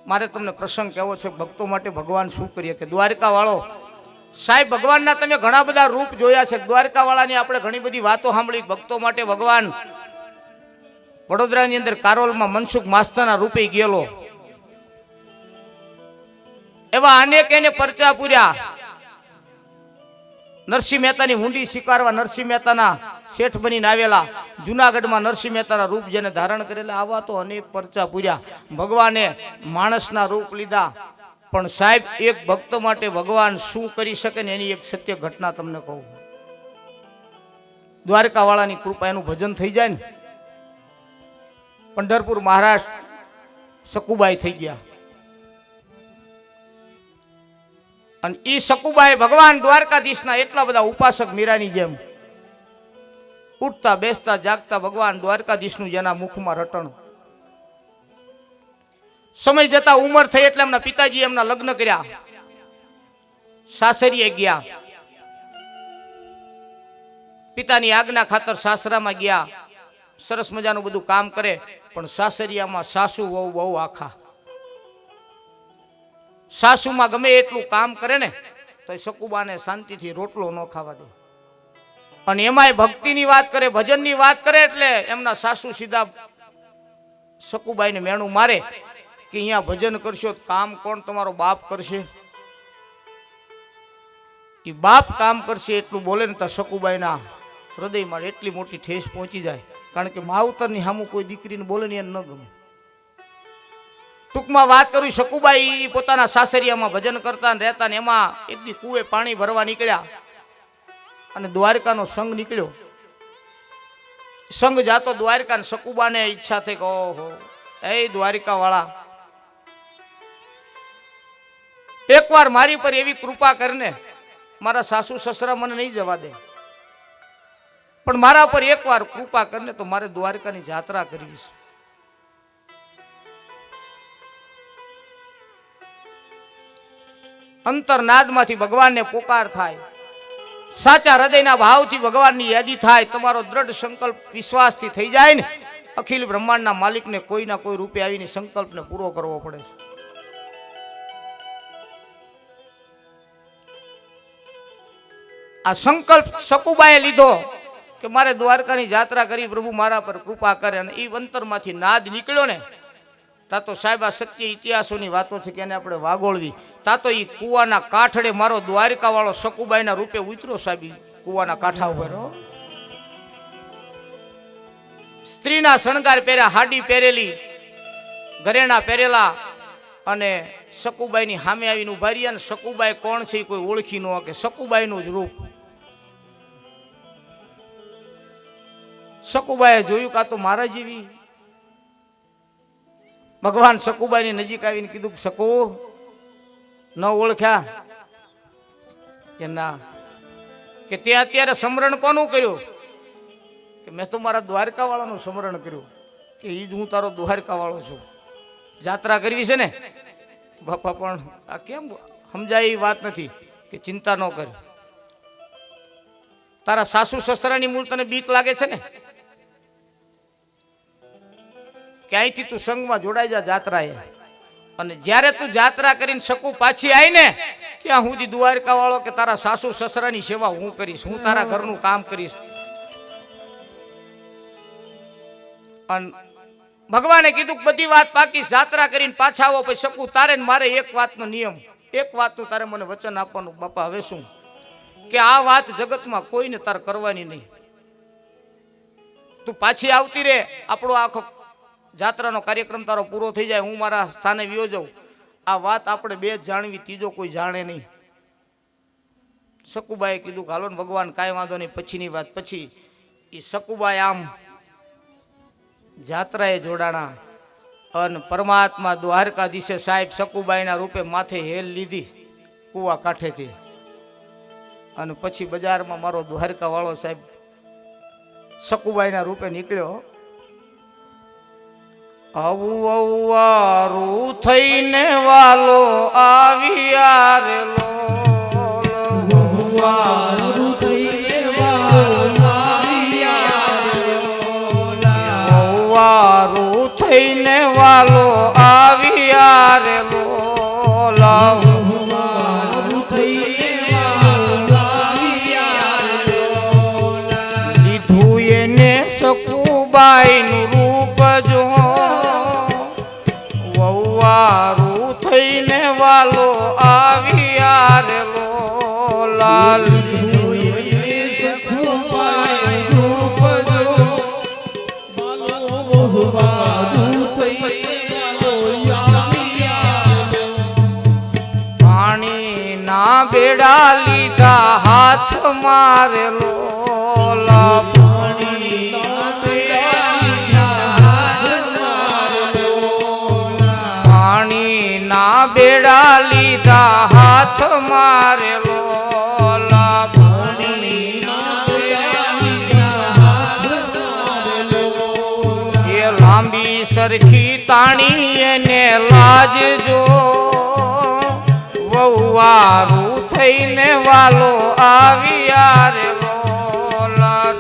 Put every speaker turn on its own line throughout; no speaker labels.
મારે તમને પ્રસંગ કહેવો છે, ભક્તો માટે ભગવાન શું કરીએ કે દ્વારકા વાળો સાહેબ ભગવાનના તમે ઘણા બધા રૂપ જોયા છે. દ્વારકા વાળાની આપણે ઘણી બધી વાતો સાંભળી. ભક્તો માટે ભગવાન વડોદરાની અંદર કારોલમાં મનસુખ માસ્તરના રૂપે ગયેલો. એવા અનેક એને પરચા પૂર્યા. નરસિંહ મહેતાની હુંડી સ્વીકારવા નરસિંહ મહેતાના શેઠ બનીને આવેલા. જુનાગઢમાં નરસિંહ મહેતાના રૂપ જેને ધારણ કરેલા, આવા તો અનેક પરચા પૂર્યા. ભગવાને માણસના રૂપ લીધા. પણ સાહેબ એક ભક્ત માટે ભગવાન શું કરી શકે ને એની એક સત્ય ઘટના તમને કહું. દ્વારકા વાળાની કૃપા, એનું ભજન થઈ જાય ને, પંઢરપુર મહારાષ્ટ્ર સકુબાઈ થઈ ગયા. અને ઈ સકુબાઈ ભગવાન દ્વારકાધીશના એટલા બધા ઉપાસક, મીરાની જેમ ઉઠતા બેસતા જાગતા ભગવાન દ્વારકાધીશનું જેના મુખમાં રટણ. સમય જતા ઉંમર થઈ એટલે એમના પિતાજી એમના લગ્ન કર્યા. સાસરીએ ગયા. પિતાની આજ્ઞા ખાતર સાસરામાં ગયા. સરસ મજાનું બધું કામ કરે. પણ સાસરિયામાં સાસુ વહુ બહુ આખા. સાસુમાં ગમે એટલું કામ કરે ને તો સકુબાને શાંતિથી રોટલો ન ખાવા દે. અને એમાંય ભક્તિની વાત કરે, ભજનની વાત કરે એટલે એમના સાસુ સીધા સકુબાઈને મેણું મારે કે અહીંયા ભજન કરશો કામ કોણ તમારો બાપ કરશે? એ બાપ કામ કરશે એટલું બોલે ને તો સકુબાઈના હૃદયમાં એટલી મોટી ઠેસ પહોંચી જાય. કારણ કે માવતરની સામું કોઈ દીકરીને બોલે ને એને ન ગમે. ટૂંકમાં વાત કરું, સકુબાઈ પોતાના સાસરિયામાં ભજન કરતા રહેતા ને એમાં એક દી કુએ પાણી ભરવા નીકળ્યા અને દ્વારકાનો સંઘ નીકળ્યો. સંઘ જાતો દ્વારકા ને સકુબાને ઈચ્છા થઈ કે ઓહો એ દ્વારકા વાળા એકવાર મારી પર એવી કૃપા કરીને, મારા સાસુ સસરા મને નહીં જવા દે, પણ મારા પર એકવાર કૃપા કરીને તો મારે દ્વારકાની જાત્રા કરવી છે. અંતરનાદમાંથી ભગવાનને પોકાર થાય, સાચા હૃદયના ભાવથી ભગવાનની યાદી થાય, તમારો દ્રઢ સંકલ્પ વિશ્વાસથી થઈ જાય ને, અખિલ બ્રહ્માંડના માલિકને કોઈ ના કોઈ રૂપે આવીને સંકલ્પને પૂરો કરવો પડે છે. આ સંકલ્પ સકુબાએ લીધો કે મારે દ્વારકાની જાત્રા કરી, પ્રભુ મારા પર કૃપા કરે. અને એ અંતરમાંથી નાદ નીકળ્યો ને, તા તો સાહેબ આ સત્ય ઇતિહાસોની વાતો છે કે એને આપણે વાગોળવી. તા તો એ કુવાના કાંઠડે મારો દ્વારકા વાળો સકુબાઈના રૂપે ઉતર્યો. સાહેબ કુવાના કાંઠા ઉપર સ્ત્રીના શણગાર પહેર્યા, હાડી પહેરેલી, ઘરેણા પહેરેલા, અને સકુબાઈની સામે આવીને ઉભા રહ્યા. ને સકુબાઈ કોણ છે એ કોઈ ઓળખી ન શકે. સકુબાઈનું જ રૂપ. સકુબાઈએ જોયું કા તો મારા જેવી. ભગવાન સકુબાઈની નજીક આવીને કીધું, સકુ ન ઓળખ્યા કે ના? કે તે અત્યારે સ્મરણ કોનું કર્યું? કે મેં તો મારા દ્વારકા વાળાનું સ્મરણ કર્યું. કે ઈ જ હું તારો દ્વારકા વાળો છું. જાત્રા કરવી છે ને બાપા, પણ આ કેમ સમજાય એ વાત નથી. કે ચિંતા ન કર, તારા સાસુ સસરાની મૂળ તને બીક લાગે છે ને, કે અહીંથી તું સંઘમાં જોડાઈ જા જાત્રાએ. અને જ્યારે તું જાત્રા કરીને સકુ પાછી આવી ને ત્યાં સુધી દ્વારકા વાળો કે તારા સાસુ સસરાની સેવા હું કરીશ, હું તારા ઘરનું કામ કરીશ. અને ભગવાને કીધું બધી વાત પાકી, જાત્રા કરીને પાછા આવો. પછી સકુ તારે ને મારે એક વાતનો નિયમ, એક વાતનું તારે મને વચન આપવાનું. બાપા હવે શું? કે આ વાત જગતમાં કોઈને તારે કરવાની નહીં. તું પાછી આવતી રે, આપણો આખો જાત્રાનો કાર્યક્રમ તારો પૂરો થઈ જાય, હું મારા સ્થાને વિયો જાઉં. આ વાત આપણે બે જ જાણવી, ત્રીજો કોઈ જાણે નહીં. સકુબાએ કીધું હાલો ને ભગવાન, કાંઈ વાંધો નહીં, પછીની વાત પછી. એ સકુબાઈ આમ જાત્રાએ જોડાણા અને પરમાત્મા દ્વારકાધીશે સાહેબ સકુબાઈના રૂપે માથે હેલ લીધી કુવા કાંઠેથી. અને પછી બજારમાં મારો દ્વારકા વાળો સાહેબ સકુબાઈના રૂપે નીકળ્યો. અવારું થઈને વાલો આવ્યા રે
અવારું થઈને વાલો આવ્યા રે
અવારું થઈને વાલો આવ્યા રે લોલા
વારું થઈને વાલ આવ્યા રે લોલા
લીધું એને સકુબાઈનું રૂપ જો વહુવારું થઈને વાલો આવ્યા રે લોલા પાણીના બેડા લીધા હાથ મારે લોલા પાણીના બેડા લીધા હાથ મારે લોલા એ લાંબી સરખી તાણી એને લાજ જો વહુવારું થઈને વાલો આવ્યા રે લોલા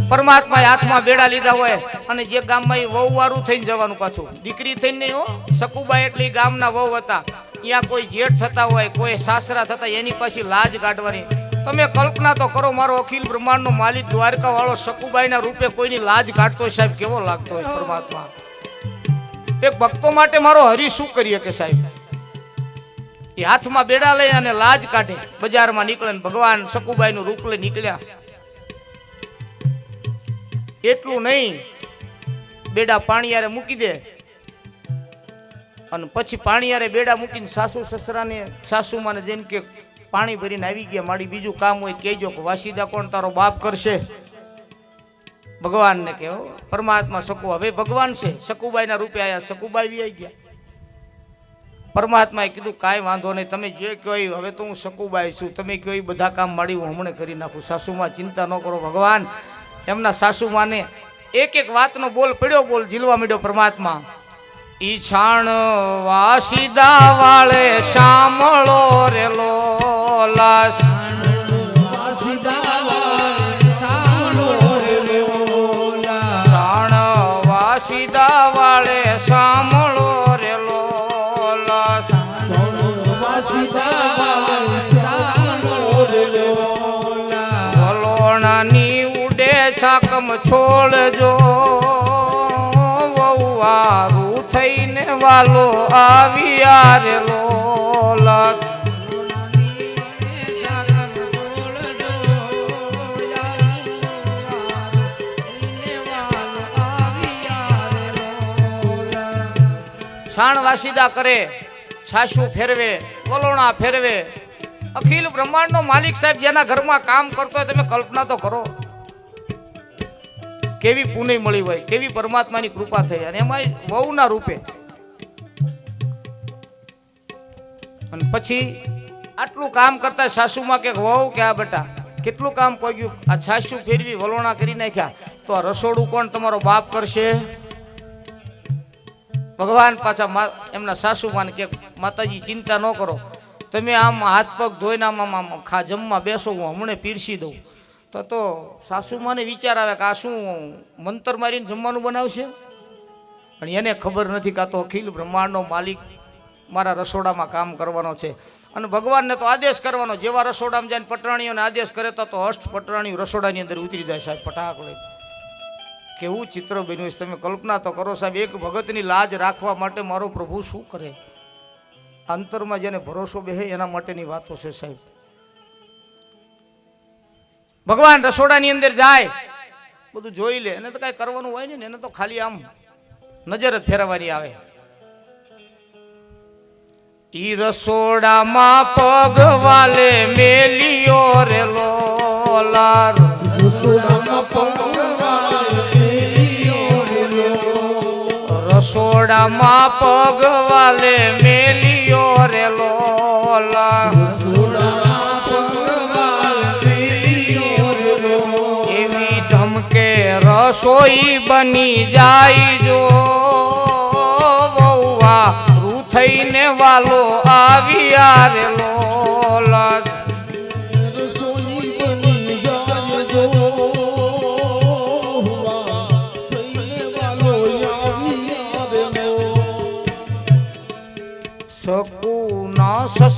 પરમાત્માએ હાથમાં બેડા લીધા હોય અને જે ગામમાં એ વહુવારું થઈને જવાનું પાછું દીકરી થઈને નહીં હો સકુબાઈ એટલે ગામના વહુ હતા ત્યાં કોઈ જેઠ થતા હોય કોઈ સાસરા થતા એની પાછી લાજ કાઢવાની તમે કલ્પના તો કરો મારો અખિલ બ્રહ્માંડનો માલિક દ્વારકા વાળો સકુબાઈના રૂપે કોઈની લાજ કાઢતો સાહેબ કેવો લાગતો હોય પરમાત્મા એક ભક્તો માટે મારો હરી શું કરીએ કે સાહેબ એ હાથમાં બેડા લઈ અને લાજ કાઢે બજારમાં નીકળે ને ભગવાન સકુબાઈનું રૂપ લઈ નીકળ્યા એટલું નહીં બેડા પાણીયારે મૂકી દે અને પછી પાણીયારે બેડા મૂકીને સાસુ સસરાને સાસુમાને જેમ કે પાણી ભરીને આવી ગયા મારી બીજું કામ હોય કહેજો કે વાસીદા કોણ તારો બાપ કરશે ભગવાનને કહો પરમાત્મા શકુ હવે ભગવાન છે સકુબાઈના રૂપે આયા સકુબાઈ આવી ગયા પરમાત્માએ કીધું કાંઈ વાંધો નહીં તમે જે કહો હવે તો હું સકુબાઈ છું તમે કહો બધા કામ મારી હું હમણાં કરી નાખું સાસુમાં ચિંતા ન કરો ભગવાન એમના સાસુમાને એક એક વાતનો બોલ પડ્યો બોલ ઝીલવા માંડ્યો પરમાત્મા ઈ છાણ વાસીદા વાળે સાંભળો રે લોલા છાણ વાસીદા વાળે સાંભળો રે લોલા વલોણાની ઉડે છાકમ છોડજો વહુવારું થઈને વાલો આવ્યા રે લોલા છાણ વાસીદા કરે છાસુ ફેરવે વલોણા ફેરવે અખિલ બ્રહ્માંડનો માલિક સાહેબ જેના ઘરમાં કામ કરતો હોય તમે કલ્પના તો કરો કેવી પુણ્ય મળી હોય કેવી પરમાત્માની કૃપા થઈ અને એમાં વહુના રૂપે અને પછી આટલું કામ કરતા સાસુમાં કે વહુ કે આ બેટા કેટલું કામ પગ્યું આ છાસુ ફેરવી વલોણા કરી નાખ્યા તો આ રસોડું કોણ તમારો બાપ કરશે ભગવાન પાછા એમના સાસુમાને કે માતાજી ચિંતા ન કરો તમે આમ હાથ પગ ધોઈને આમ જમવા બેસો હું હમણાં પીરસી દઉં તો સાસુમાને વિચાર આવે કે આ શું મંતર મારીને જમવાનું બનાવશે પણ એને ખબર નથી કે આ તો અખિલ બ્રહ્માંડનો માલિક મારા રસોડામાં કામ કરવાનો છે અને ભગવાનને તો આદેશ કરવાનો જેવા રસોડામાં જઈને પટરાણીઓને આદેશ કરે તો અષ્ટ પટરાણીઓ રસોડાની અંદર ઉતરી જાય સાહેબ પટાક લઈ કેવું ચિત્ર બન્યું છે તમે કલ્પના તો કરો સાહેબ એક ભગતની લાજ રાખવા માટે મારો પ્રભુ શું કરે અંતરમાં જેને ભરોસો બેહે એના માટેની વાતો છે સાહેબ ભગવાન રસોડાની અંદર જાય બધું જોઈ લે એને તો કઈ કરવાનું હોય ને એને તો ખાલી આમ નજર જ ફેરવવાની આવે ઈ રસોડામાં પગ વાલે મેલિયો રે લોલા રસોડામાં પગ વાલે મેલિયો રે લોલા એવી ધમકે રસોઈ બની જાય જો વહુવા રૂ થઈને વાલો આવ્યા રે લોલા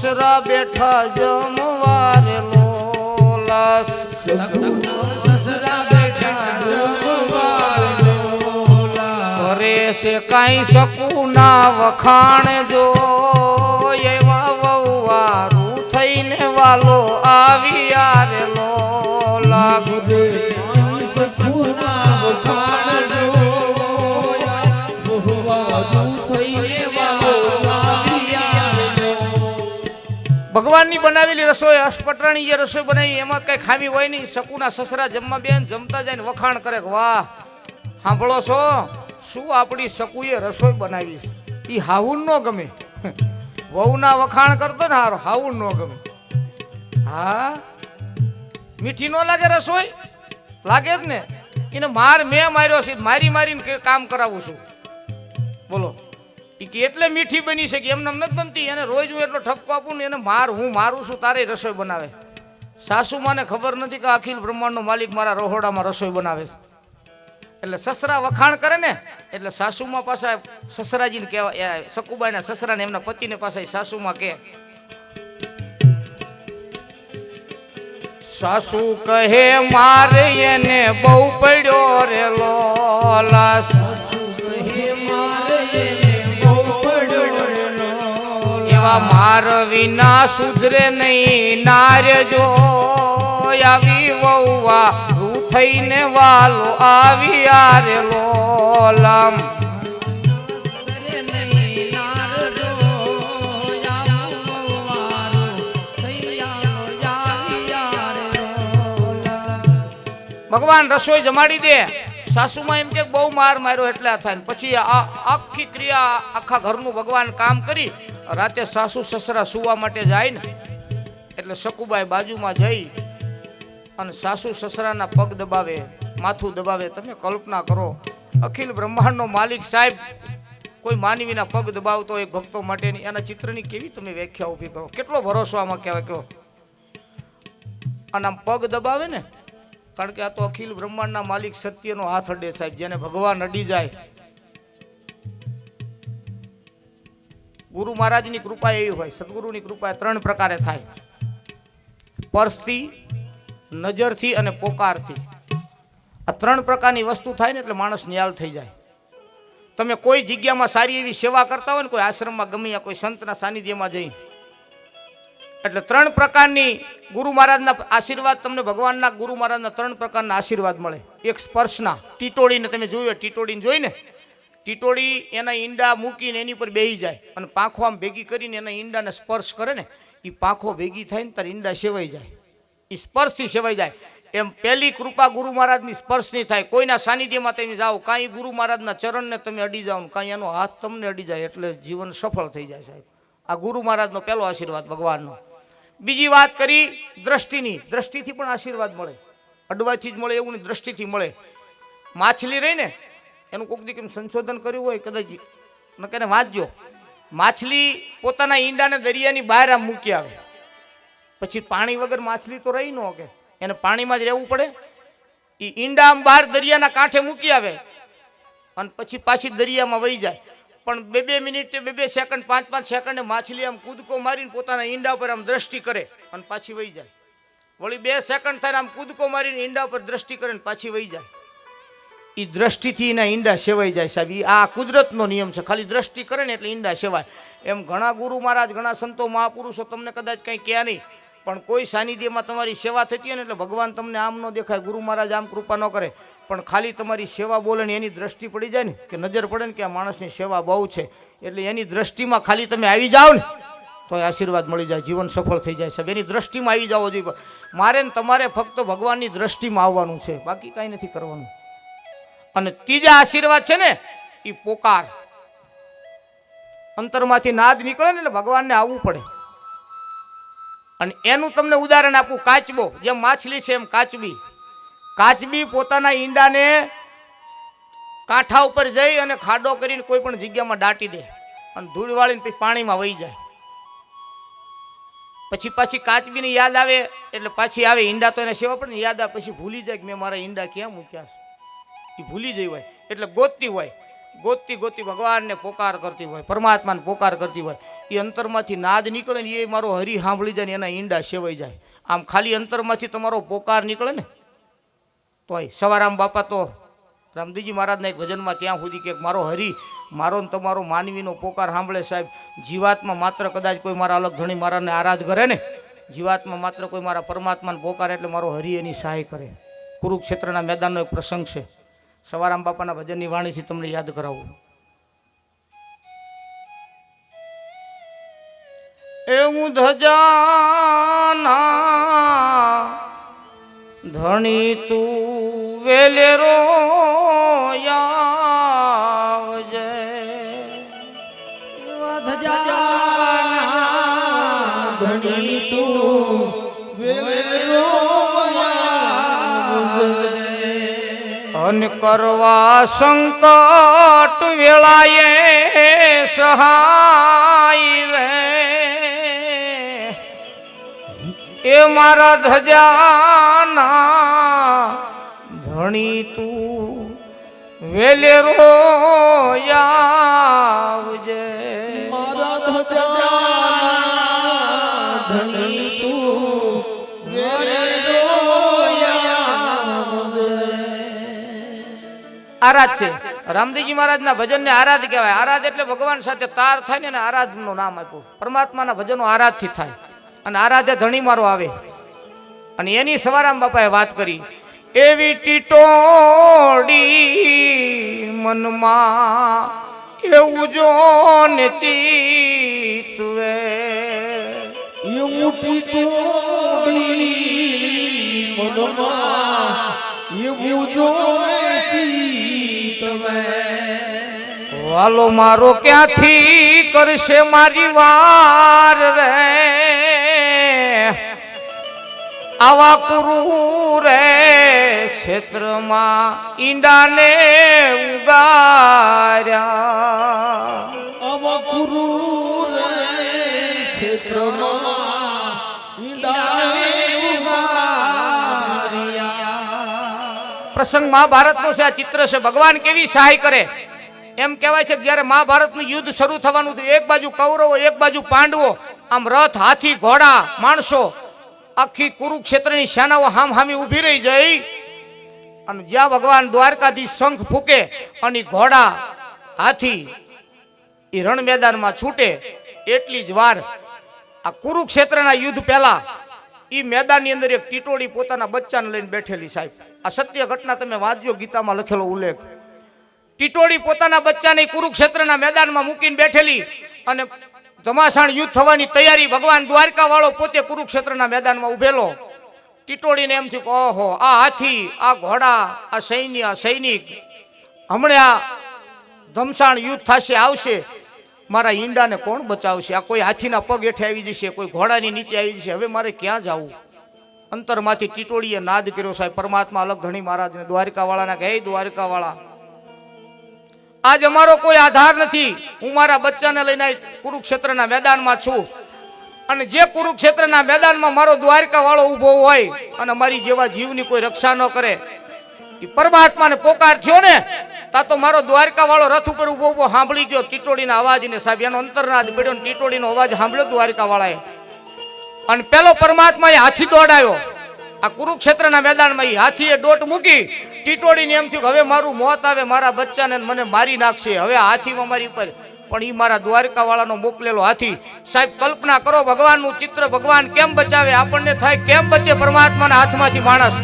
સસરા બેઠા જમવારે લોલાસ
સસરા બેઠા જમવારે લોલા.
કરે છે કાંઈ શકું ના વખાણ જો એવા વહુવારું થઈને વાલો આવ્યા રે લોલા.
સસુના વખાણ જોયા, બહુવારું થઈને વાલો આવ્યા રે.
ભગવાનની બનાવેલી રસોઈ અષ્ટપટરાણી જે રસોઈ બનાવી એમાં કઈ ખામી હોય નહીં. શકુના સસરા જમવા બેન જમતા જાય ને વખાણ કરે કે વાહ સાંભળો છો શું આપણી શકુએ રસોઈ બનાવી છે. એ હાવું ન ગમે. વહુના વખાણ કરતો ને હારો હાવું ન ગમે. હા મીઠી ન લાગે રસોઈ? લાગે જ ને. એને મેં માર્યો છે, મારી મારીને કામ કરાવું છું. બોલો ઈ કે એટલે મીઠી બની છે કે એમને નથી બનતી. એને રોજ હું એટલો ઠપકો આપું ને એને હું મારું છું તારે રસોઈ બનાવે. સાસુ માને ખબર નથી કે અખિલ બ્રહ્માંડનો માલિક મારા રહોડામાં રસોઈ બનાવે છે. એટલે સસરા વખાણ કરે ને એટલે સાસુમાં પાછા સસરાજીને કહેવાય, સકુબાઈના સસરાને એમના પતિને પાછા સાસુમાં કહે. સાસુ કહે મારે એને બહુ પડ્યો રે લોલાસ. એવા માર વિના સુધરે નહીં નાર્ય જો આવી વહુવા રૂ થઈને વાલો આવ્યા રે લોલામ. ભગવાન રસોઈ જમાડી દે. સાસુમાં એમ કે બહુ માર્યો એટલે આ થાય. પછી આખી ક્રિયા આખા ઘરનું ભગવાન કામ કરી રાતે સાસુ સસરા સુવા માટે જાય ને એટલે શકુબાઈ બાજુમાં જઈ અને સાસુ સસરાના પગ દબાવે, માથું દબાવે. તમે કલ્પના કરો અખિલ બ્રહ્માંડનો માલિક સાહેબ કોઈ માનવીના પગ દબાવતો હોય ભક્તો માટેની, એના ચિત્રની કેવી તમે વ્યાખ્યા ઊભી કરો. કેટલો ભરોસો આમાં કહેવાય કયો. અને આમ પગ દબાવે ને કારણ કે આ તો અખિલ બ્રહ્માંડના માલિક સત્યનો હાથ અડે સાહેબ. જેને ભગવાન અડી જાય. ગુરુ મહારાજની કૃપા એવી હોય, સદગુરુની કૃપા ત્રણ પ્રકારે થાય: પરસથી, નજરથી અને પોકારથી. આ ત્રણ પ્રકારની વસ્તુ થાય ને એટલે માણસ ન્યાલ થઈ જાય. તમે કોઈ જગ્યામાં સારી એવી સેવા કરતા હોય ને, કોઈ આશ્રમમાં ગમે કોઈ સંતના સાનિધ્યમાં જઈ, એટલે ત્રણ પ્રકારની ગુરુ મહારાજના આશીર્વાદ તમને, ભગવાનના ગુરુ મહારાજના ત્રણ પ્રકારના આશીર્વાદ મળે. એક સ્પર્શના, ટીટોડીને તમે જોયું, ટીટોડીને જોઈને ટીટોડી એના ઈંડા મૂકીને એની પર બેહી જાય અને પાંખો આમ ભેગી કરીને એના ઈંડાને સ્પર્શ કરે ને, એ પાંખો ભેગી થાય ને તાર ઈંડા સેવાઈ જાય. એ સ્પર્શથી સેવાઈ જાય. એમ પહેલી કૃપા ગુરુ મહારાજની સ્પર્શની થાય. કોઈના સાનિધ્યમાં તમે જાઓ, કાંઈ ગુરુ મહારાજના ચરણને તમે અડી જાઓ ને કાંઈ એનો હાથ તમને અડી જાય એટલે જીવન સફળ થઈ જાય સાહેબ. આ ગુરુ મહારાજનો પહેલો આશીર્વાદ ભગવાનનો. બીજી વાત કરી દ્રષ્ટિની. દ્રષ્ટિથી પણ આશીર્વાદ મળે. અડવાથી જ મળે એવું નહીં, દ્રષ્ટિથી મળે. માછલી રહી ને એનું કોઈક દીકરીનું સંશોધન કર્યું હોય કદાચ નકને વાંચજો. માછલી પોતાના ઈંડાને દરિયાની બહાર આમ મૂકી આવે, પછી પાણી વગર માછલી તો રહી ન કે, એને પાણીમાં જ રહેવું પડે. એ ઈંડા આમ બહાર દરિયાના કાંઠે મૂકી આવે અને પછી પાછી દરિયામાં વહી જાય. પણ 2 મિનિટ 2 સેકન્ડ 5 સેકન્ડ માછલી આમ કૂદકો મારીને પોતાના ઈંડા પર આમ દ્રષ્ટિ કરે અને પાછી વહી જાય. વળી 2 સેકન્ડ થાય આમ કૂદકો મારીને ઈંડા પર દ્રષ્ટિ કરે ને પાછી વહી જાય. એ દ્રષ્ટિથી એના ઈંડા સેવાઈ જાય સાહેબ. એ આ કુદરતનો નિયમ છે. ખાલી દ્રષ્ટિ કરે ને એટલે ઈંડા સેવાય. એમ ઘણા ગુરુ મહારાજ, ઘણા સંતો, મહાપુરુષો તમને કદાચ કંઈ કહે નહીં, પણ કોઈ સાનિધ્યમાં તમારી સેવા થતી હોય ને એટલે ભગવાન તમને આમ ન દેખાય, ગુરુ મહારાજ આમ કૃપા ન કરે, પણ ખાલી તમારી સેવા બોલે ને એની દ્રષ્ટિ પડી જાય ને, કે નજર પડે ને કે આ માણસની સેવા બહુ છે, એટલે એની દ્રષ્ટિમાં ખાલી તમે આવી જાઓ ને તો આશીર્વાદ મળી જાય, જીવન સફળ થઈ જાય સાહેબ. એની દ્રષ્ટિમાં આવી જાઓ જોઈએ. મારે ને તમારે ફક્ત ભગવાનની દ્રષ્ટિમાં આવવાનું છે, બાકી કાંઈ નથી કરવાનું. અને ત્રીજા આશીર્વાદ છે ને એ પોકાર. અંતરમાંથી નાદ નીકળે ને એટલે ભગવાનને આવવું પડે. અને એનું તમને ઉદાહરણ આપું. કાચબો, જેમ માછલી છે એમ કાચબી. કાચબી પોતાના ઈંડાને કાંઠા ઉપર જઈ અને ખાડો કરીને કોઈ પણ જગ્યામાં દાટી દે અને ધૂળ વાળીને પછી પાણીમાં વહી જાય. પછી પાછી કાચબીને યાદ આવે એટલે પાછી આવે. ઈંડા તો એને સેવા પડે ને, યાદ આવે પછી ભૂલી જાય કે મેં મારા ઈંડા ક્યાં મૂક્યા છે. એ ભૂલી જઈ હોય એટલે ગોતતી હોય. ગોતતી ગોતતી ભગવાનને પોકાર કરતી હોય, પરમાત્માને પોકાર કરતી હોય, એ અંતરમાંથી નાદ નીકળે ને એ મારો હરી સાંભળી જાય ને એના ઈંડા સેવાઈ જાય. આમ ખાલી અંતરમાંથી તમારો પોકાર નીકળે ને તોય સવારામ બાપા તો રામદેવજી મહારાજના એક ભજનમાં ત્યાં સુધી કે મારો હરી મારો ને તમારો માનવીનો પોકાર સાંભળે સાહેબ. જીવાતમાં માત્ર કદાચ કોઈ મારા અલગ ધણી મારાને આરાધ કરે ને, જીવાતમાં માત્ર કોઈ મારા પરમાત્માને પોકાર એટલે મારો હરી એની સહાય કરે. કુરુક્ષેત્રના મેદાનનો એક પ્રસંગ છે, સવારામ બાપાના ભજનની વાણીથી તમને યાદ કરાવું. એવું ધજાના ધણી તું વેલેરો આવજે,
ધણી તું વેલેરો
અન કરવા સંકટ વેળાએ સહાય રે, એ મારા ધજાના ધણી તું વેલેરો આવજે,
મારા ધજાના ધણી તું વેલેરો આવજે.
આરાધ છે રામદેવજી મહારાજના ભજનને આરાધ કહેવાય. આરાધ એટલે ભગવાન સાથે તાર થાય ને એને આરાધનું નામ આપ્યું. પરમાત્માના ભજનો આરાધથી થાય અને આરાધે ધણી મારો આવે. અને એની સવારામ બાપાએ વાત કરી, એવી ટીટોડી મનમાં એવું જો ને ચિતવે,
એવું ટીટોડી મનમાં એવું જો તમે
વાલો મારો ક્યાંથી કરશે મારી વાર રે, આવા કુરુ રે ક્ષેત્રમાં ઈંડાને ઉગાર્યા,
આવા કુરુ રે ક્ષેત્રમાં ઈંડાને ઉગાર્યા.
પ્રસંગ મહાભારતનો છે, આ ચિત્ર છે. ભગવાન કેવી સહાય કરે એમ કહેવાય છે કે જ્યારે મહાભારતનું યુદ્ધ શરૂ થવાનું હતું, એક બાજુ કૌરવો એક બાજુ પાંડવો, આમ રથ હાથી ઘોડા માણસો આખી કુરુક્ષેત્રની સેનાઓ હામ હામી ઊભી રહી જાય. અને જ્યાં ભગવાન દ્વારકાધીશ શંખ ફૂકે અને ઘોડા હાથી એ રણ મેદાનમાં છૂટે એટલી જ વાર આ કુરુક્ષેત્રના યુદ્ધ પહેલા એ મેદાનની અંદર એક ટીટોડી પોતાના બચ્ચાને લઈને બેઠેલી. સાહેબ આ સત્ય ઘટના તમે વાંચજો, ગીતામાં લખેલો ઉલ્લેખ. ટીટોડી પોતાના બચ્ચાને કુરુક્ષેત્રના મેદાનમાં મૂકીને બેઠેલી અને ધમાસાણ યુદ્ધ થવાની તૈયારી. ભગવાન દ્વારકા વાળો પોતે કુરુક્ષેત્રના મેદાનમાં ઉભેલો. ટીટોડીને એમ થયું કે ઓહો, આ હાથી, આ ઘોડા, આ સૈનિક હમણાં આ ધમસાણ યુદ્ધ થશે, આવશે, મારા ઈંડાને કોણ બચાવશે? આ કોઈ હાથીના પગ હેઠે આવી જશે, કોઈ ઘોડાની નીચે આવી જશે, હવે મારે ક્યાં જવું? અંતરમાંથી ટીટોડીએ નાદ કર્યો. સાહેબ પરમાત્મા અલગ ધણી મહારાજને દ્વારકા વાળાના કે, હે દ્વારકા વાળા, આજ અમારો કોઈ આધાર નથી. હું મારા બચ્ચાને લઈને કુરુક્ષેત્રના મેદાનમાં છું અને જે કુરુક્ષેત્રના મેદાનમાં મારો દ્વારકા વાળો ઊભો હોય અને મારી જેવા જીવની કોઈ રક્ષા ન કરે, એ પરમાત્માને પોકાર થયો ને તા તો મારો દ્વારકા વાળો રથ ઉપર ઊભો ઊભો સાંભળી ગયો ટીટોડીના અવાજને. સાહેબ એનો અંતરનાદ પડ્યો ને ટીટોડીનો અવાજ સાંભળ્યો દ્વારકા વાળાએ. અને પેલો પરમાત્માએ હાથી દોડાયો આ કુરુક્ષેત્રના મેદાનમાં. એ હાથીએ દોટ મૂકી, ટીટોડીને એમ થયું કે હવે મારું મોત આવે, મારા બચ્ચાને મને મારી નાખશે, હવે હાથીમાં મારી ઉપર. પણ એ મારા દ્વારકા વાળાનો મોકલેલો હાથી. સાહેબ કલ્પના કરો, ભગવાનનું ચિત્ર. ભગવાન કેમ બચાવે? આપણને થાય કેમ બચે પરમાત્માના હાથમાંથી માણસ?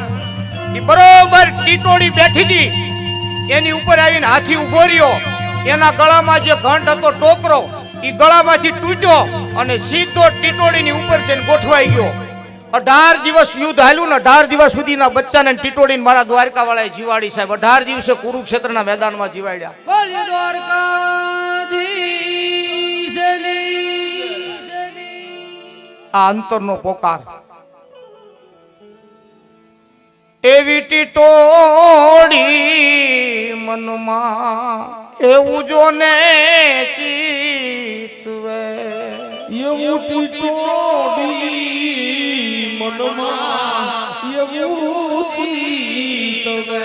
એ બરોબર ટીટોડી બેઠી હતી એની ઉપર આવીને હાથી ઉભો રહ્યો. એના ગળામાં જે ઘંટ હતો ટોકરો, એ ગળામાંથી તૂટ્યો અને સીધો ટીટોડીની ઉપર જઈને ગોઠવાઈ ગયો. 18 દિવસ યુદ્ધ હાલ્યું ને 18 દિવસ સુધીના બચ્ચાને ટીટોડીને મારા દ્વારકા વાળાએ જીવાડી. સાહેબ 18 દિવસે કુરુક્ષેત્રના મેદાનમાં જીવાડ્યા.
બોલ્યો દ્વારકાધીશની.
આ અંતરનો પોકાર. એવી ટીટોડી મનમાં એવું જો ને ચિતવે,
એવું ટીટોડી મનમાં એવું ચિતવે.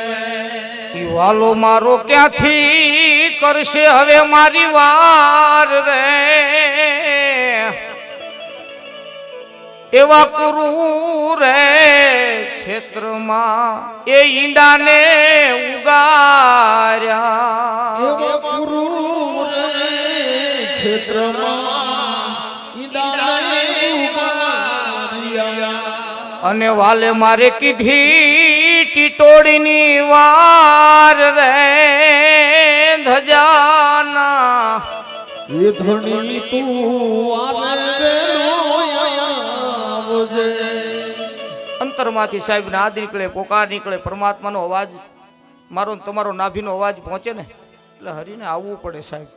વાલો મારો ક્યાંથી કરશે હવે મારી વાર રે એવા કુરુ રે ક્ષેત્રમાં એ ઈંડાને ઉગાર્યા
એવા પુરુષ ક્ષેત્રમાં ઈંડાને ઉગાર્યા.
અને વાલે મારે કીધી ટીટોડીની વાર રે ધજાના
એ ધણી તું આને આવજે.
અંતરમાંથી સાહેબ નાદ નીકળે, પોકાર નીકળે, પરમાત્માનો અવાજ મારો ને તમારો નાભીનો અવાજ પહોંચે ને એટલે હરીને આવવું પડે સાહેબ.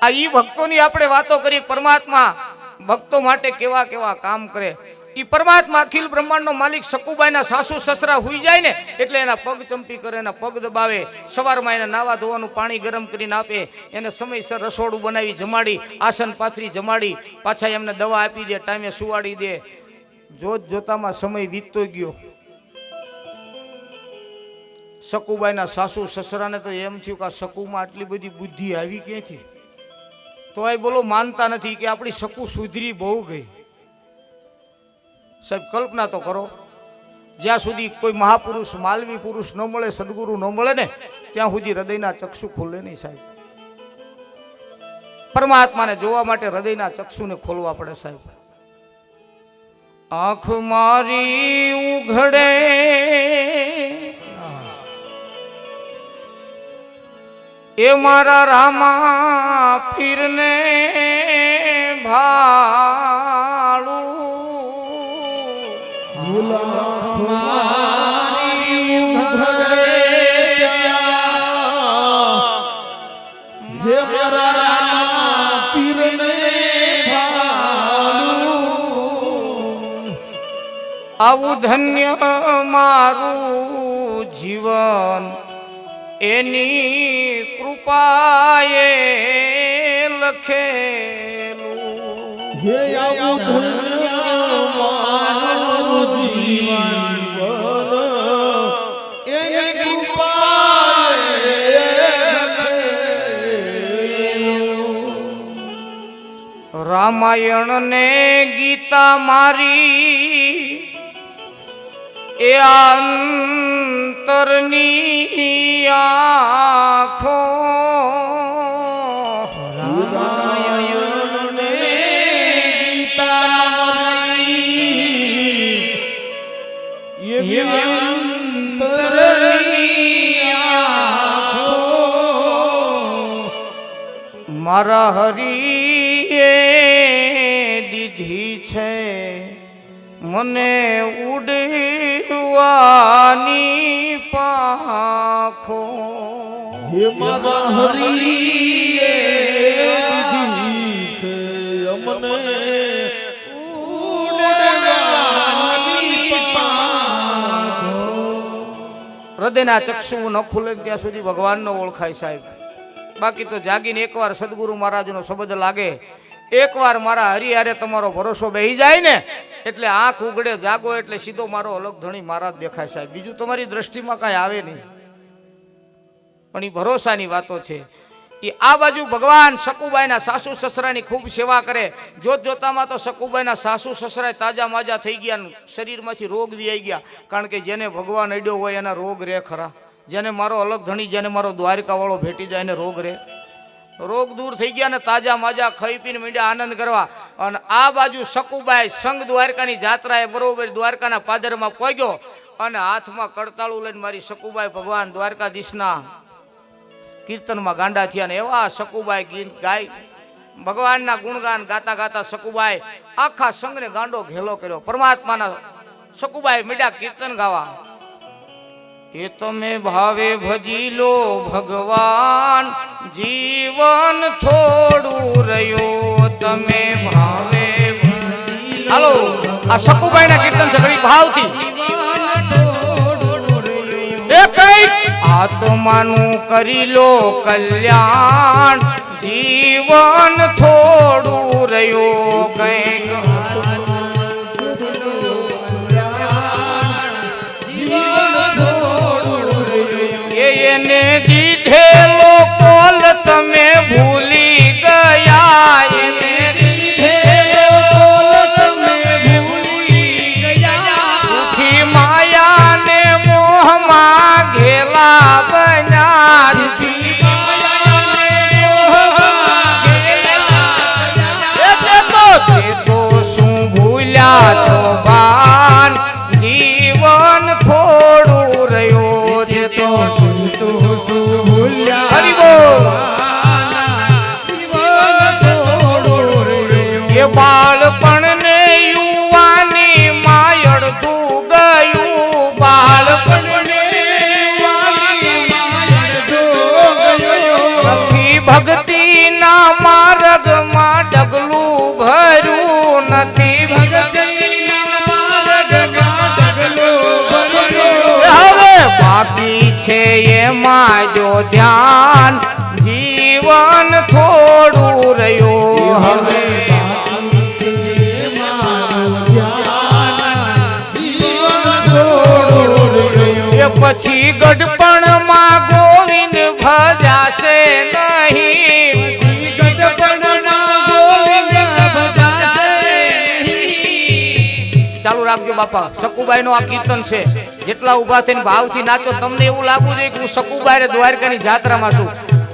આ ઈ ભક્તોની આપણે વાતો કરી. પરમાત્મા ભક્તો માટે કેવા કેવા કામ કરે. ઈ પરમાત્મા અખિલ બ્રહ્માંડનો માલિક શકુબાઈના સાસુ સસરા હુઈ જાય ને એટલે એના પગ ચંપી કરે, એના પગ દબાવે, સવારમાં એને નાવા ધોવાનું પાણી ગરમ કરીને આપે, એને સમયસર રસોડું બનાવી જમાડી, આસન પાથરી જમાડી, પાછા એમને દવા આપી દે, ટાઈમે સુવાડી દે. જોત જોતામાં સમય વીતતો ગયો. શકુબાઈના સાસુ સસરાને તો એમ થયું કે આ શકુમાં આટલી બધી બુદ્ધિ આવી ક્યાંથી? તોય બોલો માનતા નથી કે આપણી શકુ સુધરી બહુ ગઈ. સાહેબ કલ્પના તો કરો, જ્યાં સુધી કોઈ મહાપુરુષ માલવી પુરુષ ન મળે, સદગુરુ ન મળે ને ત્યાં સુધી હૃદયના ચક્ષુ ખુલે નહીં સાહેબ. પરમાત્માને જોવા માટે હૃદયના ચક્ષુને ખોલવા પડે સાહેબ. આંખ મારી ઉઘડે એ મારા રામા પીરને ભાળું.
મારી ઉઘડે ત્યાં હે મારા પીરને ભાળું.
આવું ધન્ય મારું જીવન એની કૃપાએ લખેલું.
હે આવું ધન્ય મારું જીવન એની કૃપાએ લખેલું.
રામાયણ ને ગીતા મારી એ અંતરની આંખો.
રામાયણ ને ગીતા મારી એ અંતરની આંખો.
મારા હરીએ દીધી છે મને ઉડવાની પાંખો.
હે મારા હરીએ દીધી છે અમને ઉડવાની પાંખો.
હૃદયના ચક્ષુ ન ખુલે ત્યાં સુધી ભગવાન નો ઓળખાય સાહેબ. બાકી તો જાગીને એકવાર સદગુરુ મહારાજનો શબ્દ લાગે, એકવાર મારા હરિહારે તમારો ભરોસો બેહી જાય ને એટલે આંખ ઉઘડે જાગો એટલે સીધો મારો અલગ ધણી મહારાજ દેખાય સાહેબ. બીજું તમારી દ્રષ્ટિમાં કાંઈ આવે નહીં. પણ એ ભરોસાની વાતો છે. એ આ બાજુ ભગવાન શકુબાઈના સાસુ સસરાની ખૂબ સેવા કરે. જોત જોતામાં તો શકુબાઈના સાસુ સસરા તાજા માજા થઈ ગયા ને શરીરમાંથી રોગ વી ગયા. કારણ કે જેને ભગવાન અડ્યો હોય એના રોગ રે ખરા. જેને મારો અલગ ધણી, જેને મારો દ્વારકા વાળો ભેટી જાય એને રોગ રે. રોગ દૂર થઈ ગયા ને તાજા માજા ખાઈ પીને મીંડા આનંદ કરવા. અને આ બાજુ શકુબાઈ સંગ દ્વારકાની જાત્રાએ બરોબર દ્વારકાના પાદરમાં પહોંચ્યો અને હાથમાં કડતાળું લઈને મારી શકુબાઈ ભગવાન દ્વારકાધીશના કીર્તનમાં ગાંડા થયા ને એવા શકુબાઈ ગીત ગાય. ભગવાનના ગુણગાન ગાતા ગાતા શકુબાઈ આખા સંઘને ગાંડો ઘેલો કર્યો. પરમાત્માના શકુબાઈ મીંડા કીર્તન ગાવા. એ તમે ભાવે ભજી લો ભગવાન, જીવન થોડું રહ્યો તમે ભાવે. હાલો આ શકુબાઈના કીર્તન છે ઘણી ભાવથી. એ કઈક આત્માનું કરી લો કલ્યાણ, જીવન થોડું રહ્યું કઈક. એને દીધેલો તમે ભૂલી ગયા એને
દીધેલો તોલ તમે ભૂલી ગયા
ઉઠી માયા ને મોહમાં ઘેલા બન્યા તે તો શું ભૂલ્યા છો બાન જીવન થોડું રહ્યો છે તો હરિ બોલ એ બાળપણ ને યુવાની માયડતું ગયું બાળપણ નથી ભક્તિ ના માર્ગમાં ડગલું ભર્યું નથી હવે બાકી છે એમાં જો ધ્યાન જીવન થોડું રહ્યું હવે એ પછી ગઢપણમાં ગોવિંદ ભજાશે નહીં ચાલુ રાખજો બાપા સકુબાઈ નું આ કીર્તન છે જેટલા ઉભા થઈને ભાવથી નાચો તમને એવું લાગવું જોઈએ કે હું સકુબાઈ દ્વારકાની જાત્રામાં છું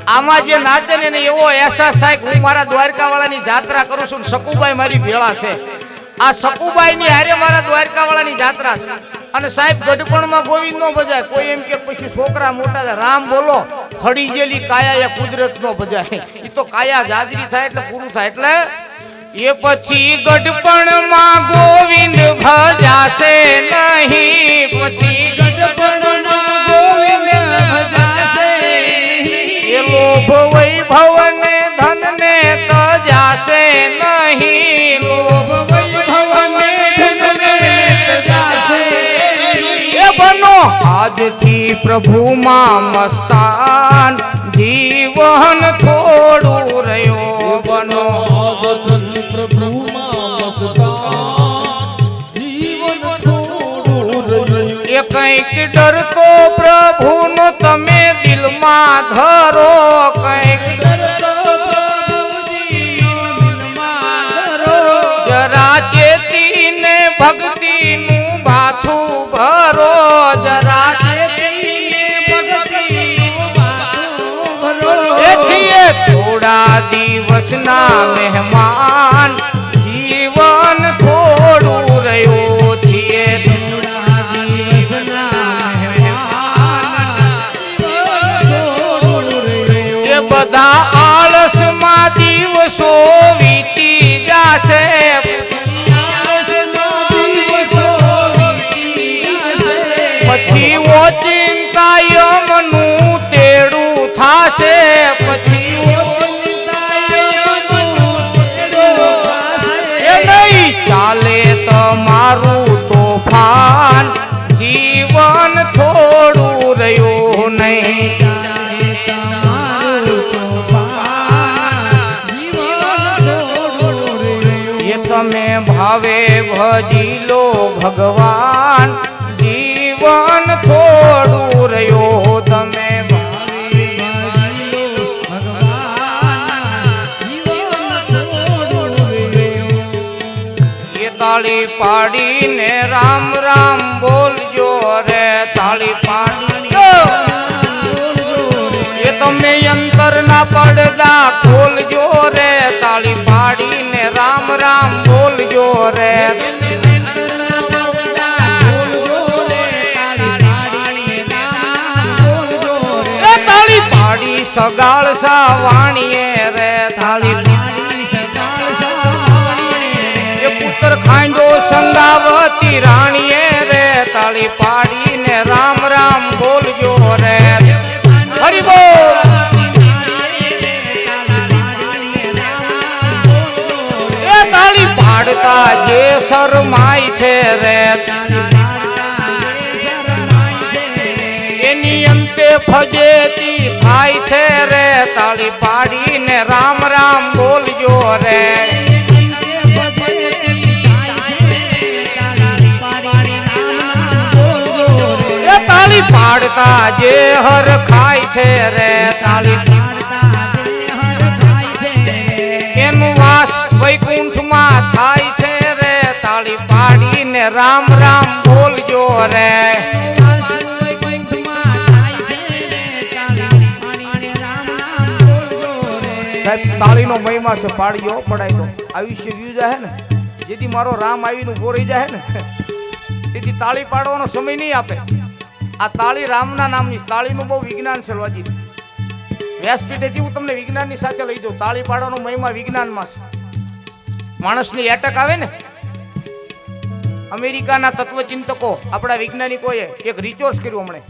આમાં જે નાચે ને એવો અહેસાસ થાય કે હું મારા દ્વારકા વાળાની જાત્રા કરું છું સકુબાઈ મારી ભેળા છે આ સકુબાઈ ની હારે મારા દ્વારકા વાળાની જાત્રા છે અને સાહેબ ગઢપણમાં ગોવિંદ નો ભજાય કોઈ એમ કે પછી છોકરા મોટા થાય રામ બોલો હળી ગયેલી કાયા એ કુદરત નો ભજાય એ તો કાયા જાજરી થાય એટલે પૂરું થાય એટલે એ પછી ગઢપણમાં ગોવિંદ ભજાશે નહીં પછી ગઢપણમાં ગોવિંદ ભજાશે એ લોભ વૈભવ ને ધન ને તજાશે નહીં લોભ વૈભવ ને ધન ને તજાશે એ બનો આજથી પ્રભુમાં મસ્તાન જીવન થોડું રહ્યો બનો એ કંઈક ડરતો પ્રભુનો તમે દિલમાં ધરો કંઈક જરા ચેતીને ભક્તિનું બાથું ભરો જરા એ છીએ થોડા દિવસના મહેમાન જીવન થોડું રહ્યું છીએ એ બધા આળસમાં દિવસો વીતી જશે પછી ઓચિંતા યમનું તેડું થાશે પછી એ નહીં ચાલે તમારું તોફાન જીવન થોડું રહ્યું નહીં એ તમે ભાવે ભજી લો ભગવાન જીવન થોડું રહ્યું તમે તાળી પાડીને રામ રામ બોલજો રે તાળી પાડીને એ તમે અંતર ના પડદા ખોલજો રે તાળી પાડીને રામ રામ બોલજો રે તાળી પાડી સગાળ સા વાણીએ રે તાળી પુત્ર ખાંડો સંગાવતી રાણીએ રે તાળી પાડીને રામ રામ બોલજો રે હરિ બોલ એ તાળી પાડતા જે શરમાય છે રે એની અંતે ફજેતી થાય છે રે તાળી પાડીને રામ રામ બોલજો રે તાળી પાડતા જે હર ખાય છે રે તાળી પાડતા ને રામ રામ બોલજો રે. સાહેબ તાળીનો મહિમા છે, પાડ્યો પડાય તો આયુષ્ય વ્યુ જાય ને, જેથી મારો રામ આવીને ઉભો રહી જાય ને તેથી તાળી પાડવાનો સમય નહીં આપે. આ તાળી રામના નામની તાળીનું બહુ વિજ્ઞાન છે લવાજી. વ્યાસપીઠેથી હું તમને વિજ્ઞાનની સાથે લઈ જાઉં. તાળી પાડવાનો મહિમા વિજ્ઞાનમાં છે. માણસની એટક આવે ને, અમેરિકાના તત્વચિંતકો આપણા વૈજ્ઞાનિકોએ એક રિસર્ચ કર્યું હમણે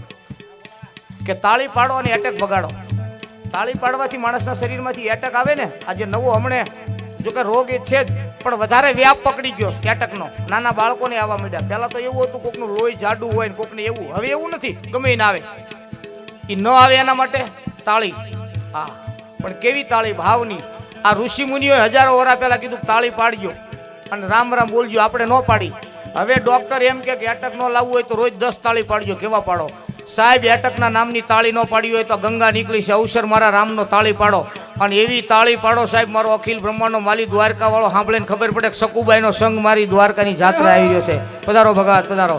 કે તાળી પાડો અને એટેક બગાડો. તાળી પાડવાથી માણસના શરીરમાંથી એટેક આવે ને, આજે નવો હમણે જો કે રોગ એ છે જ પણ વધારે વ્યાપ પકડી ગયો એટેકનો. નાના બાળકોને આવવા માંડ્યા. પહેલા તો એવું હતું કોકનું લોહી જાડું હોય ને કોકને એવું. હવે એવું નથી, ગમે એને આવે. એ ન આવે એના માટે તાળી. હા, પણ કેવી તાળી? ભાવની. આ ઋષિ મુનિઓએ હજારો વર્ષ પહેલા કીધું તાળી પાડજો અને રામ રામ બોલજો. આપણે ન પાડી. હવે ડોક્ટર એમ કે એટક ન લાવવું હોય તો રોજ 10 તાળી પાડજો. કેવા પાડો સાહેબ? એટકના નામની તાળી ન પાડી હોય તો ગંગા નીકળી છે. અવસર મારા રામનો તાળી પાડો. અને એવી તાળી પાડો સાહેબ, મારો અખિલ બ્રહ્માંડનો માલી દ્વારકા વાળો સાંભળીને ખબર પડે કે સકુબાઈનો સંગ મારી દ્વારકાની જાત્રા આવી રહ્યો છે. પધારો ભગત પધારો.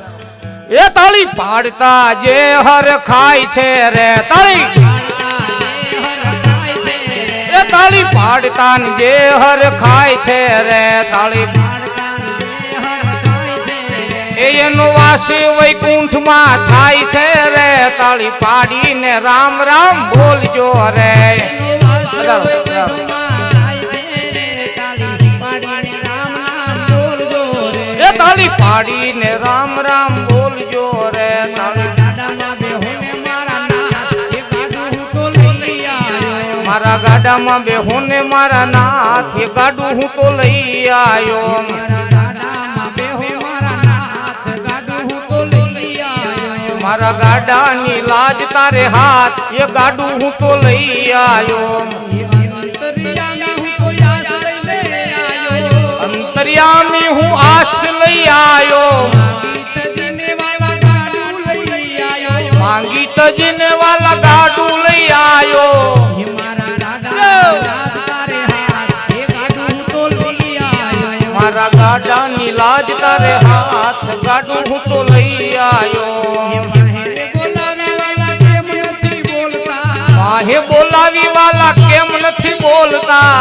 એ તાળી પાડતા જે હર ખાય છે રે તાળી. એ તાળી પાડતા જે હર ખાય છે રે તાળી. એનો વાસ વૈકુંઠમાં થાય છે રે. તાળી પાડીને રામ રામ બોલજો રે. એ તાળી પાડીને રામ રામ બોલજો રે. મારા ગાડામાં બેહોને મારા નાથ એ ગાડું હું તો લઈ આવ્યો. મારા ગાડાની લાજ તારે હાથ એ ગાડું હું તો લઈ આવ્યો. અંતર્યામી હું આશ લઈ આવ્યો. માંગી તજીને વાલા ગાડું લઈ આવ્યો. મારા ગાડાની લાજ તારે હાથ ગાડું હું તો લઈ આવ્યો. માહે બોલાવી વાલા કેમ નથી બોલતા?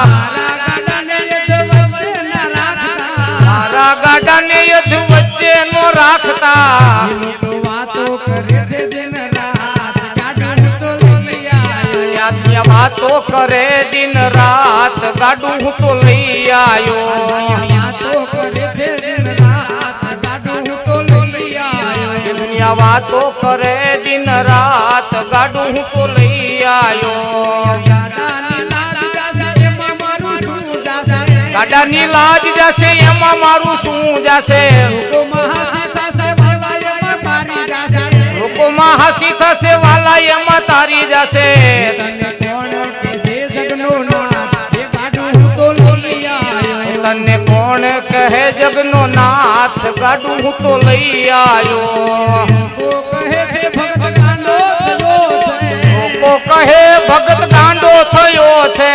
મારા ગાડાને યુદ્ધ વચ્ચે નો રાખતા. વાતો કરે દિન રાત ગાડું હું તો લઈ આવ્યો. દુનિયા વાતો કરે દિન રાત ગાડું હું તો લઈ આવ્યો. ગાડાની લાજ જશે એમાં મારું શું જશે? લોકોમાં હાસી થશે વાલા એમાં તારી જશે. તને કોણ કહે જગનો નાથ ગાડું હું તો લઈ આવ્યો. લોકો કહે ભગત ગાંડો થયો છે.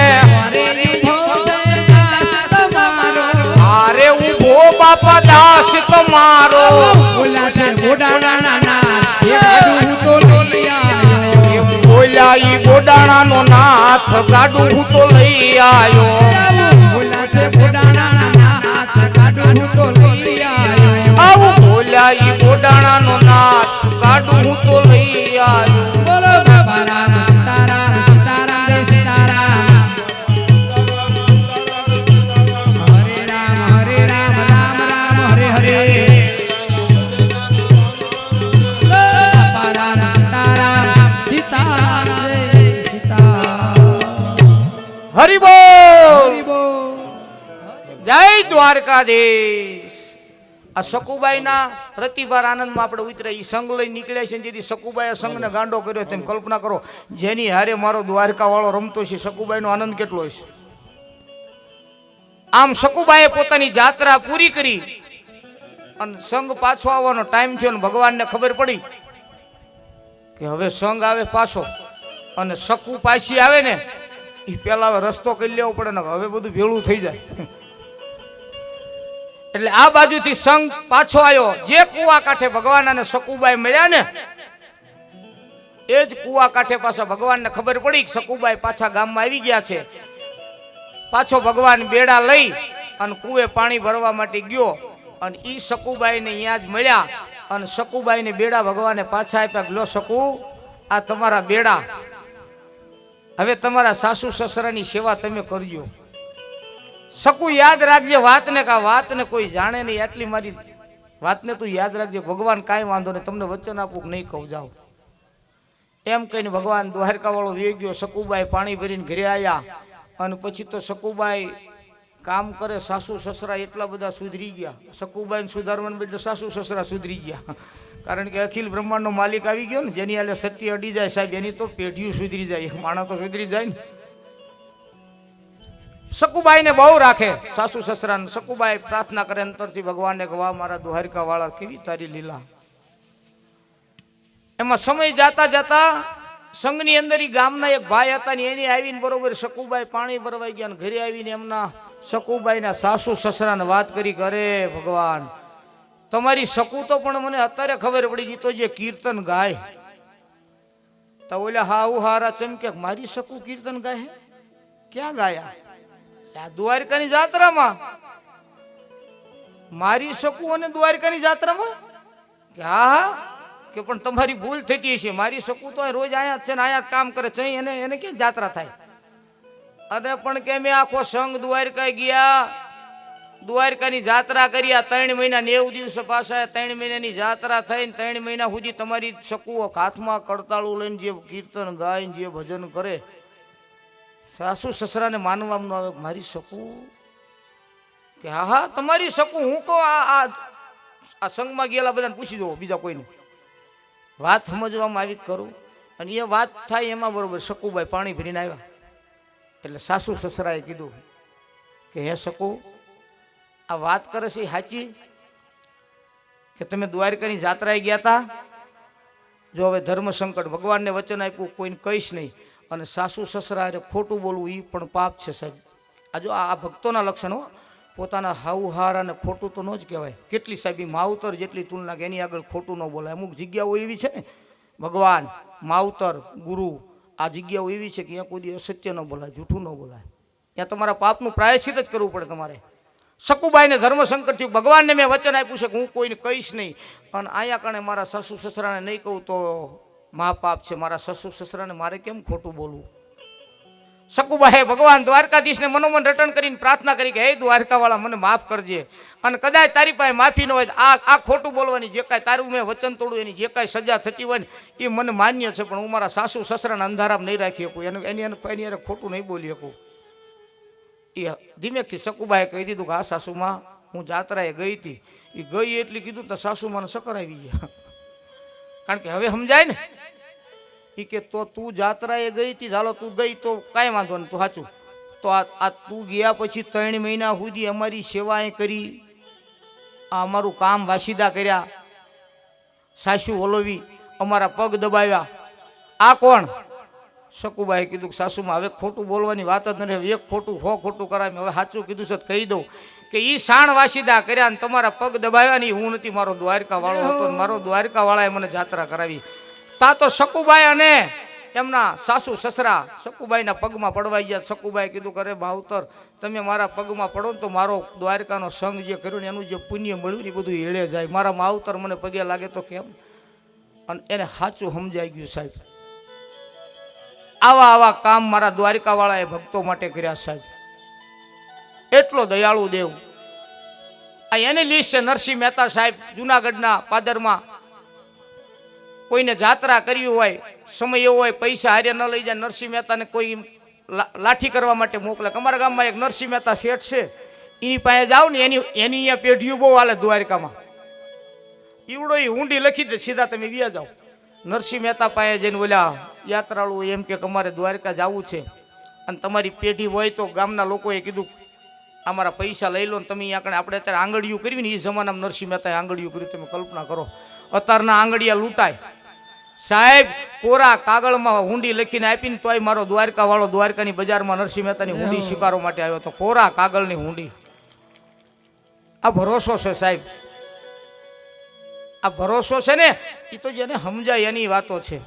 અરે ઉભો બાપા દાસ તમારો. બોલ્યા ઈ ગોડાણાનો નાથ ગાડું હું તો લઈ આવ્યો. આવું બોલ્યા ઈ ગોડાણાનો નાથ ગાડું હું તો લઈ આવ્યો. હરિ બોલ, જય દ્વારકાધીશ. આ સકુબાઈના પ્રતિભાર આનંદમાં આપણે ઉતરે. એ સંગ લઈ નીકળ્યા છે, જેથી સકુબાઈએ સંઘને ગાંડો કર્યો. તેમ કલ્પના કરો, જેની હારે મારો દ્વારકા વાળો રમતો છે, સકુબાઈનો આનંદ કેટલો છે. આમ સકુબાઈએ પોતાની જાત્રા પૂરી કરી અને સંઘ પાછો આવવાનો ટાઈમ થયો ને ભગવાનને ખબર પડી કે હવે સંઘ આવે પાછો અને સકુ પાછી આવે ને એ પેલા રસ્તો કરી લેવો પડે ને હવે બધું ભેળું થઈ જાય. એટલે આ બાજુથી સંઘ પાછો આવ્યો. જે કુવા કાંઠે ભગવાન અને સકુબાઈ મળ્યા ને એ જ કુવા કાંઠે પાછા ભગવાનને ખબર પડી કે સકુબાઈ પાછા ગામમાં આવી ગયા છે. પાછો ભગવાન બેડા લઈ અને કુએ પાણી ભરવા માટે ગયો અને ઈ સકુબાઈને અહીંયા જ મળ્યા અને સકુબાઈને બેડા ભગવાને પાછા આપ્યા. લો સકુ, આ તમારા બેડા, હવે તમારા સાસુ સસરાની સેવા તમે કરજો. સકુ યાદ રાખજે વાતને, કા વાતને કોઈ જાણે નહીં, એટલી મારી વાતને તું યાદ રાખજે. ભગવાન કાંઈ વાંધો નહીં, તમને વચન આપું કે નહીં કહું, જાઓ. એમ કહીને ભગવાન દ્વારકા વાળો વે ગયો. સકુબાઈ પાણી ભરીને ઘરે આવ્યા અને પછી તો સકુબાઈ કામ કરે. સાસુ સસરા એટલા બધા સુધરી ગયા. સકુબાઈને સુધારવાનું એટલે સાસુ સસરા સુધરી ગયા. કારણ કે અખિલ બ્રહ્માંડનો માલિક આવી ગયો ને, જેની હાલે સત્ય અડી જાય સાહેબ, એની તો પેઢીઓ સુધરી જાય, માણસ તો સુધરી જાય ને. સકુબાઈને બહુ રાખે સાસુ સસરાને. સકુબાઈ પ્રાર્થના કરે અંતરથી ભગવાનને કે વાહ મારા દ્વારકા વાળા, કેવી તારી લીલા. એમાં સમય જાતા જાતા સંઘની અંદર ગામના એક ભાઈ હતા ને એની આવીને બરોબર સકુબાઈ પાણી ભરવાઈ ગયા ને ઘરે આવીને એમના સકુબાઈના સાસુ સસરાને વાત કરી કે અરે ભગવાન, તમારી સકુ તો પણ મને અત્યારે ખબર પડી ગઈ તો જે કીર્તન ગાય. તો ઓલા હાઉ હારા ચમકે, મારી સકુ કીર્તન ગાય હે? ક્યાં ગાયા? આ દ્વારકાની જાત્રામાં. મારી સકુ અને દ્વારકાની જાત્રામાં? કે હા, કે પણ તમારી ભૂલ થતી છે. મારી સકુ તો રોજ આયા છે ને આયા કામ કરે છે, એને ક્યાં જાત્રા થાય? અને પણ કે મેં આખો સંઘ દ્વારકા ગયા, દ્વારકાની જાત્રા કર્યા, 3 મહિના 90 દિવસ પાછા 3 મહિનાની જાત્રા થઈને 3 મહિના સુધી તમારી સકુઓ હાથમાં કડતાળું લઈને જે કીર્તન ગાય, જે ભજન કરે, સાસુ સસરાને માનવામાં ન આવે. મારી સકુ કે હા હા તમારી સકુ. હું કહું આ સંઘમાં ગયેલા બધાને પૂછી દો, બીજા કોઈને વાત સમજવામાં આવી કરું. અને એ વાત થાય એમાં બરોબર સકુબાઈ પાણી ભરીને આવ્યા. એટલે સાસુ સસરાએ કીધું કે હે સકુ, આ વાત કરે છે સાચી કે તમે દ્વારકાની જાત્રાએ ગયા હતા? જો હવે ધર્મ સંકટ, ભગવાનને વચન આપ્યું કોઈને કહીશ નહીં, અને સાસુ સસરા ખોટું બોલવું એ પણ પાપ છે સાહેબ. આ જો આ ભક્તોના લક્ષણો, પોતાના હાઉહાર અને ખોટું તો ન જ કહેવાય. કેટલી સાહેબ માવતર જેટલી તુલના કે એની આગળ ખોટું ન બોલાય. અમુક જગ્યાઓ એવી છે ને, ભગવાન, માવતર, ગુરુ, આ જગ્યાઓ એવી છે કે ત્યાં કોઈ અસત્ય ન બોલાય, જૂઠું ન બોલાય. ત્યાં તમારા પાપનું પ્રાયશ્ચિત જ કરવું પડે તમારે. સકુબાઈને ધર્મ સંકટ થયું. ભગવાનને મેં વચન આપ્યું છે કે હું કોઈને કહીશ નહીં, અને અહીંયા કણે મારા સાસુ સસરાને નહીં કહું તો મહાપાપ છે. મારા સાસુ સસરાને મારે કેમ ખોટું બોલવું? સકુબાઈએ ભગવાન દ્વારકાધીશને મનોમન રટન કરીને પ્રાર્થના કરી કે હે દ્વારકા વાળા, મને માફ કરજે, અને કદાચ તારી પાસે માફી ન હોય આ ખોટું બોલવાની જે કાંઈ તારું મેં વચન તોડું એની જે કાંઈ સજા થતી હોય ને એ મને માન્ય છે, પણ હું મારા સાસુ સસરાને અંધારામાં નહીં રાખી શકું, એની ખોટું નહીં બોલી શકું. એ ધીમેકથી સકુબાએ કહી દીધું કે હા સાસુમાં, હું જાત્રાએ ગઈ હતી. એ ગઈ એટલી કીધું તો સાસુમાને સકર આવી ગયા. કારણ કે હવે સમજાય ને એ કે તો તું જાત્રાએ ગઈ હતી, ચાલો તું ગઈ તો કાંઈ વાંધો નહીં, તું સાચું. તો આ તું ગયા પછી 3 મહિના સુધી અમારી સેવાએ કરી, આ અમારું કામ વાસીદા કર્યા, સાસુ ઓલોવી, અમારા પગ દબાવ્યા, આ કોણ? સકુબાએ કીધું કે સાસુમાં હવે ખોટું બોલવાની વાત જ નથી, એક ખોટું 100 ખોટું કરાવી, હવે સાચું કીધું છે કહી દઉં કે ઈ શાણ વાસીદા કર્યા ને તમારા પગ દબાવ્યા ને હું નથી, મારો દ્વારકા વાળો હતો, મારો દ્વારકા વાળાએ મને જાત્રા કરાવી. તા તો સકુબાઈ અને એમના સાસુ સસરા સકુબાઈના પગમાં પડવાઈ ગયા. સકુબાઈ કીધું કરે ભાવતર, તમે મારા પગમાં પડો ને તો મારો દ્વારકાનો સંઘ જે કર્યું ને એનું જે પુણ્ય મળ્યું ને બધું હેળે જાય. મારા માવતર મને પગે લાગે તો કેમ? અને એને સાચું સમજાઈ ગયું સાહેબ. આવા કામ મારા દ્વારકા વાળાએ ભક્તો માટે કર્યા સાહેબ. એટલો દયાળુ દેવ. આ એની લિસ્ટ છે. નરસિંહ મહેતા સાહેબ જુનાગઢના પાદરમાં કોઈને જાત્રા કરવી હોય, સમય એવો હોય, પૈસા હારે ન લઈ જાય, નરસિંહ મહેતાને કોઈ લાઠી કરવા માટે મોકલે. અમારા ગામમાં એક નરસિંહ મહેતા શેઠ છે, એની પાસે જાવ ને એની અહીંયા પેઢીઓ બહુ હાલે દ્વારકામાં. ઈવડો એ ઊંડી લખી દે, સીધા તમે વ્યા જાઓ. નરસિંહ મહેતા પાસે જઈને ઓલા યાત્રાળુ એમ કે અમારે દ્વારકા જવું છે અને તમારી પેઢી હોય તો ગામના લોકોએ કીધું અમારા પૈસા લઈ લો ને તમે અહીંયા કણે. આપણે અત્યારે આંગળીયું કરવી ને એ જમાનામાં નરસિંહ મહેતાએ આંગળીયું કર્યું, તમે કલ્પના કરો. અત્યારના આંગળીયા લૂંટાય સાહેબ. કોરા કાગળમાં હુંડી લખીને આપીને તોય મારો દ્વારકા વાળો દ્વારકાની બજારમાં નરસિંહ મહેતાની હુંડી સ્વીકારવા માટે આવ્યો હતો. કોરા કાગળની હુંડી. આ ભરોસો છે સાહેબ, આ ભરોસો છે ને એ તો જેને સમજાય એની વાતો છે.